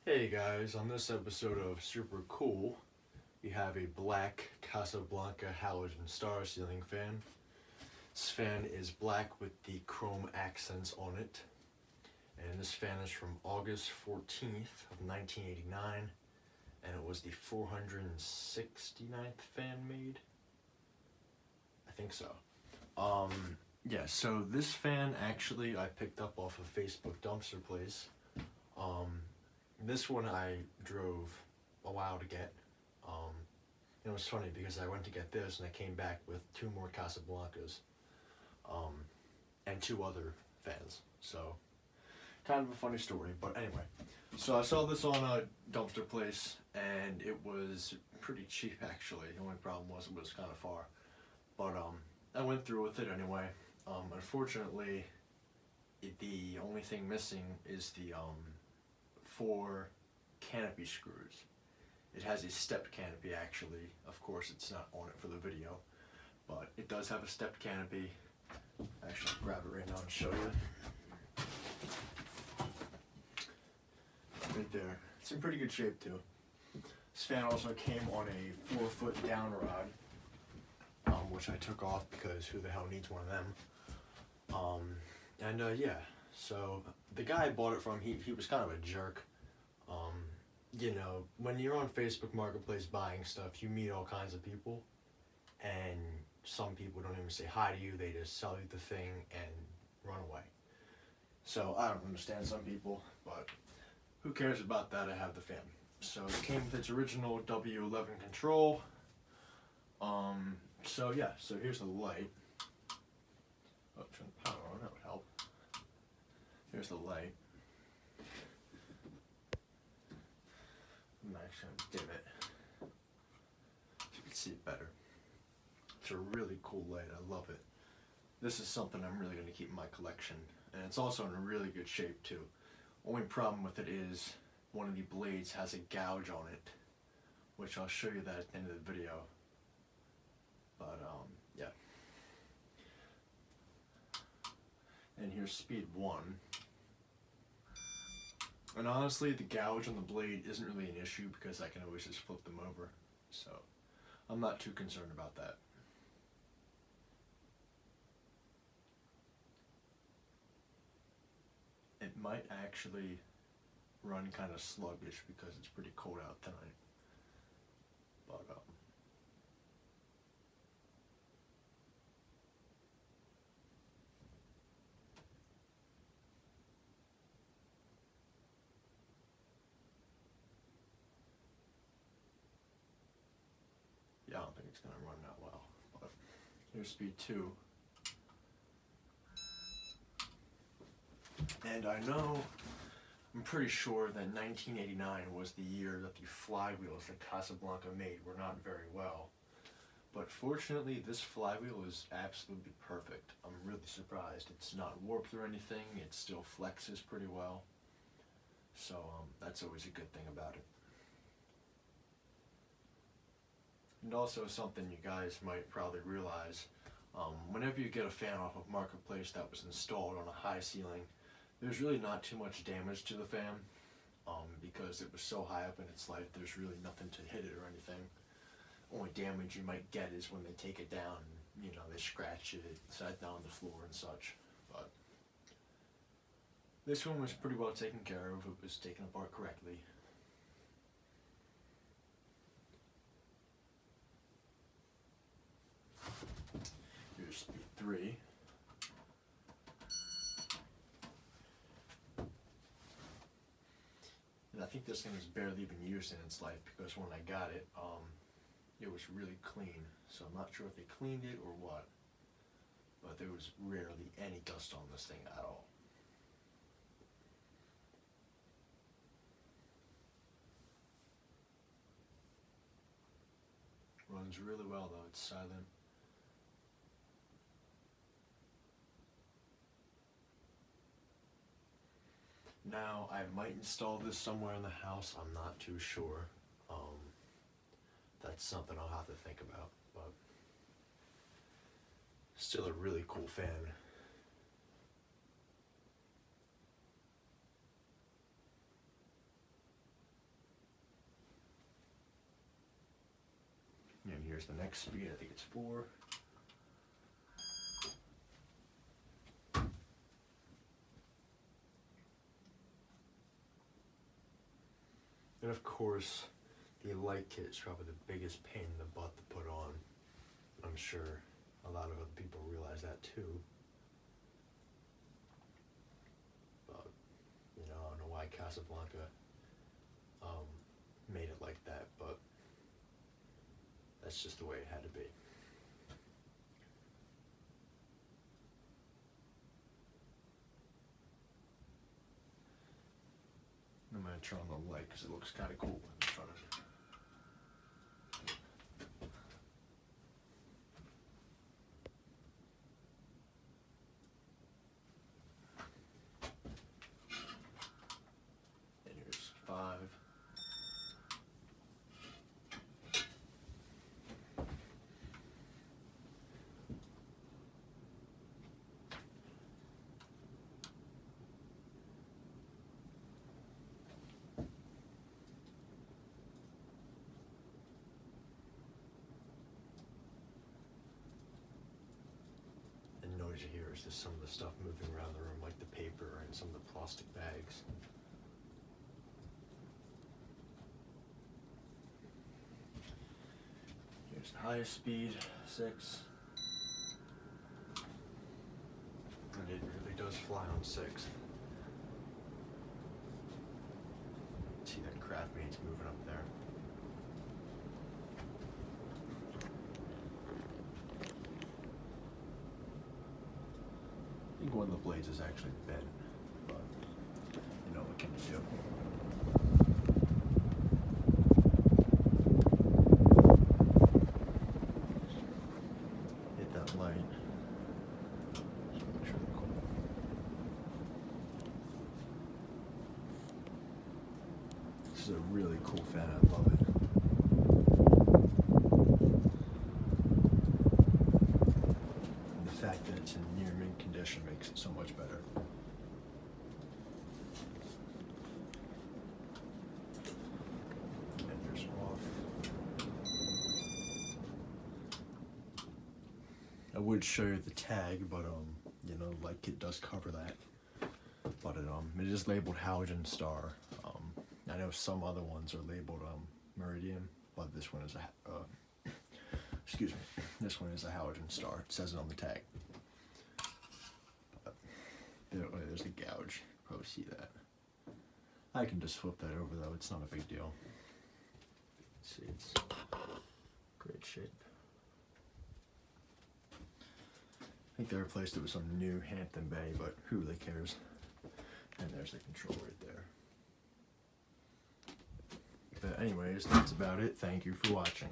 Hey guys, on this episode of Super Cool, we have a black Casablanca Halogen Star ceiling fan. This fan is black with the chrome accents on it, and this fan is from August 14th of 1989, and it was the 469th fan made. I think so. Yeah, so this fan actually I picked up off of Facebook Dumpster Place. This one I drove a while to get. It was funny because I went to get this and I came back with two more Casablancas and two other fans. So, kind of a funny story, but anyway. So I saw this on a Dumpster Place and it was pretty cheap actually. The only problem was it was kind of far. But I went through with it anyway. Unfortunately, the only thing missing is the 4 canopy screws. It has a stepped canopy actually. Of course it's not on it for the video, but it does have a stepped canopy. Actually, I'll grab it right now and show you. Right there. It's in pretty good shape too. This fan also came on a 4-foot down rod, which I took off because who the hell needs one of them? Yeah, so the guy I bought it from, he was kind of a jerk. You know, when you're on Facebook Marketplace buying stuff, you meet all kinds of people, and some people don't even say hi to you, they just sell you the thing and run away. So I don't understand some people, but who cares about that? I have the fan. So it came with its original W11 control. So yeah, so here's the light. Oh, turn the power on, that would help. Here's the light. I'm actually going to dim it so you can see it better. It's a really cool light, I love it. This is something I'm really going to keep in my collection, and it's also in a really good shape too. Only problem with it is one of the blades has a gouge on it, which I'll show you that at the end of the video. But yeah. And here's speed 1. And honestly, the gouge on the blade isn't really an issue because I can always just flip them over. So I'm not too concerned about that. It might actually run kind of sluggish because it's pretty cold out tonight. But yeah, I don't think it's going to run that well. But here's speed 2. And I know, I'm pretty sure that 1989 was the year that the flywheels that Casablanca made were not very well. But fortunately, this flywheel is absolutely perfect. I'm really surprised. It's not warped or anything. It still flexes pretty well. So that's always a good thing about it. And also something you guys might probably realize, whenever you get a fan off of Marketplace that was installed on a high ceiling, there's really not too much damage to the fan, because it was so high up in its life, there's really nothing to hit it or anything. Only damage you might get is when they take it down, and, you know, they scratch it, sat down on the floor and such. But this one was pretty well taken care of. It was taken apart correctly. Here's speed 3. And I think this thing was barely even used in its life because when I got it, it was really clean. So I'm not sure if they cleaned it or what, but there was rarely any dust on this thing at all. Runs really well though, it's silent. Now, I might install this somewhere in the house, I'm not too sure. That's something I'll have to think about, but still a really cool fan. here's the next speed. I think it's 4. And of course, the light kit is probably the biggest pain in the butt to put on. I'm sure a lot of other people realize that too. But, you know, I don't know why Casablanca made it like that, but that's just the way it had to be. I'm going to turn on the light because it looks kind of cool in front of it. And here's 5. Noise you hear is just some of the stuff moving around the room, like the paper and some of the plastic bags. Here's the highest speed, 6. And it really does fly on 6. See that craft mate's moving up there. I think one of the blades is actually bent, but you know, what can you do? Hit that light. Make sure they're cool. This is a really cool fan, I love it. The fact that it's in near mint condition makes it so much better. And there's off. I would show you the tag, but you know, like it does cover that. But it is labeled Halogen Star. I know some other ones are labeled Meridian, but this one is a excuse me, this one is a Halogen Star. It says it on the tag. But there's a gouge. Probably see that. I can just flip that over though. It's not a big deal. Let's see, it's great shape. I think they replaced it with some new Hampton Bay, but who really cares? And there's the control right there. But anyways, that's about it. Thank you for watching.